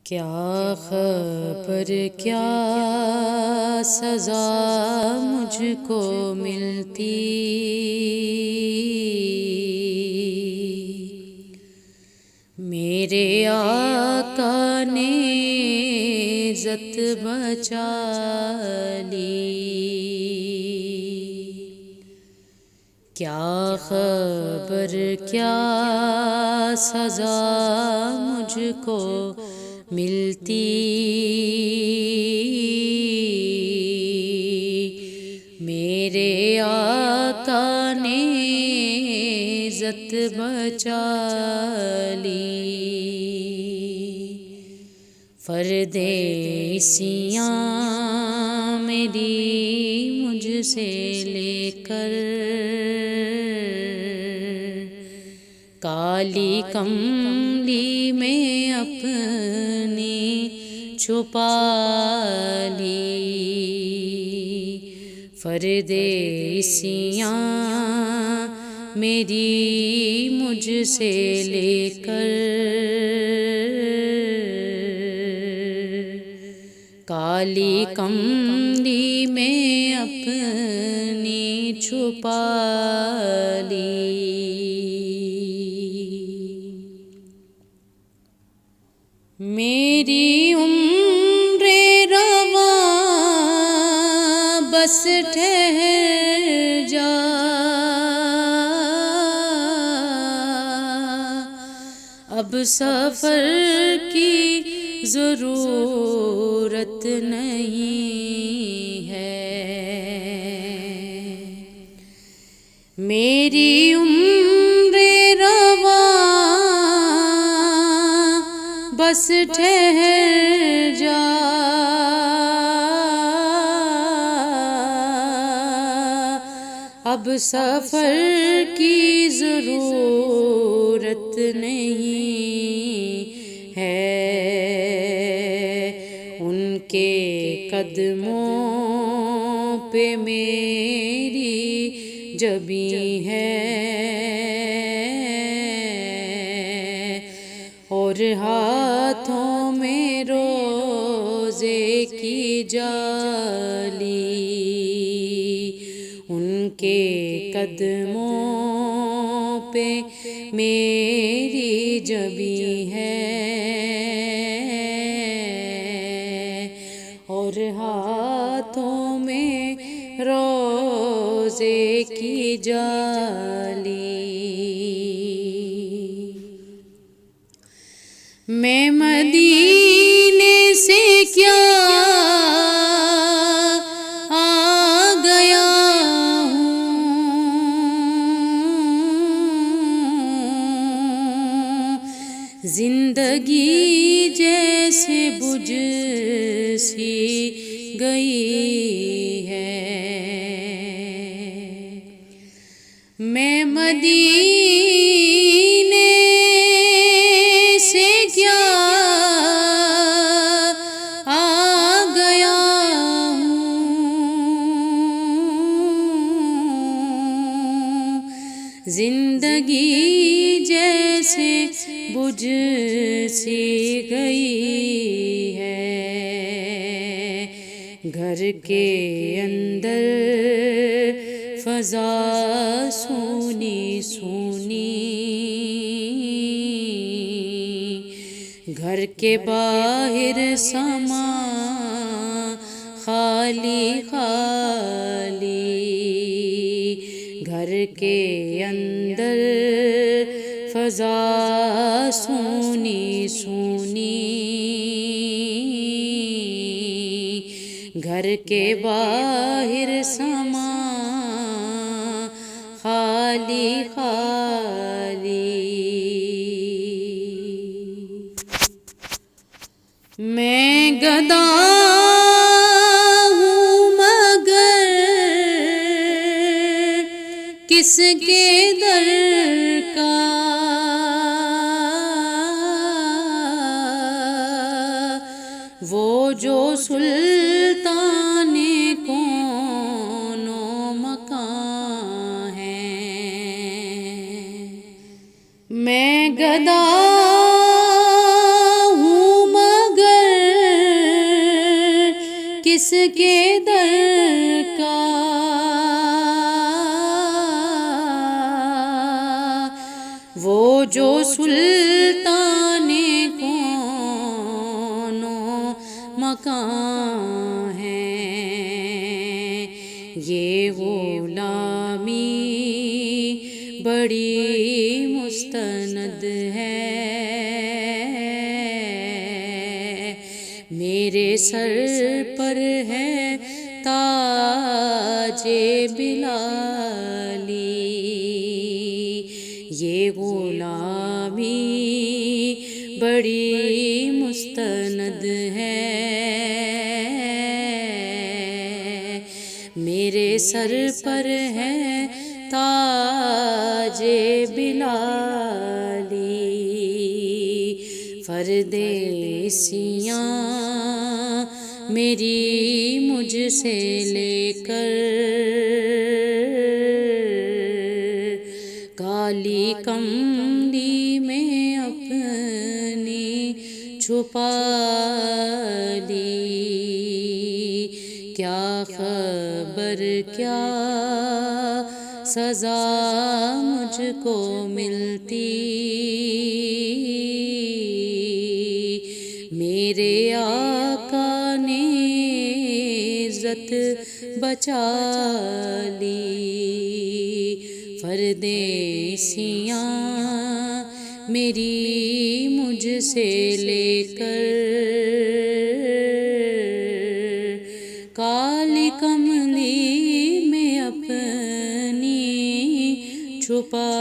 کیا خبر کیا سزا مجھ کو ملتی، میرے آقا نے عزت بچا لی۔ کیا خبر کیا سزا مجھ کو ملتی، میرے آقا نے عزت بچا لی۔ پردیسیاں میری مجھ سے لے کر کالی کملی میں اپنی چھپا لی۔ پردیسیاں میری مجھ سے لے کر کالی کملی میں اپنی چھپا لی۔ میری عمر رواں بس ٹھہر جا، اب سفر کی ضرورت نہیں ہے۔ میری عمر رواں بس ٹھہر جا، اب سفر کی ضرورت نہیں ہے۔ ان کے قدموں پہ میری جبیں ہے، اور ہاتھوں میں روزے کی جالی۔ ان کے قدموں پہ میری جبیں ہے، اور ہاتھوں میں روزے کی جالی۔ میں مدینے سے کیا آ گیا ہوں، زندگی جیسے بجھ سی گئی ہے۔ میں مدینے سے کیا آ گیا ہوں، زندگی جیسے بجھ سی گئی ہے۔ گھر کے اندر فضا سونی سونی، گھر کے باہر سما خالی خالی، گھر کے اندر فضا سونی سونی، گھر کے باہر سما خالی خالی۔ میں گدا ہوں مگر کس کے در کا، وہ جو سلطان کون و مکان ہے۔ میں گدا ہوں مگر کے در کا وہ جو سلطان کون و مکان ہے، یہ غلامی بڑی مستند ہے، میرے سر پر ہے تاج بلالی، یہ غلامی بڑی مستند ہے، میرے سر پر ہے تاج بلالی، پردیسیاں میری مجھ سے لے کر کالی کملی میں اپنی چھپا لی، کیا خبر کیا سزا مجھ کو ملتی، میرے آقا نے عزت بچا لی، پردیسیاں میری مجھ سے لے کر کالی کملی میں اپنی چھپا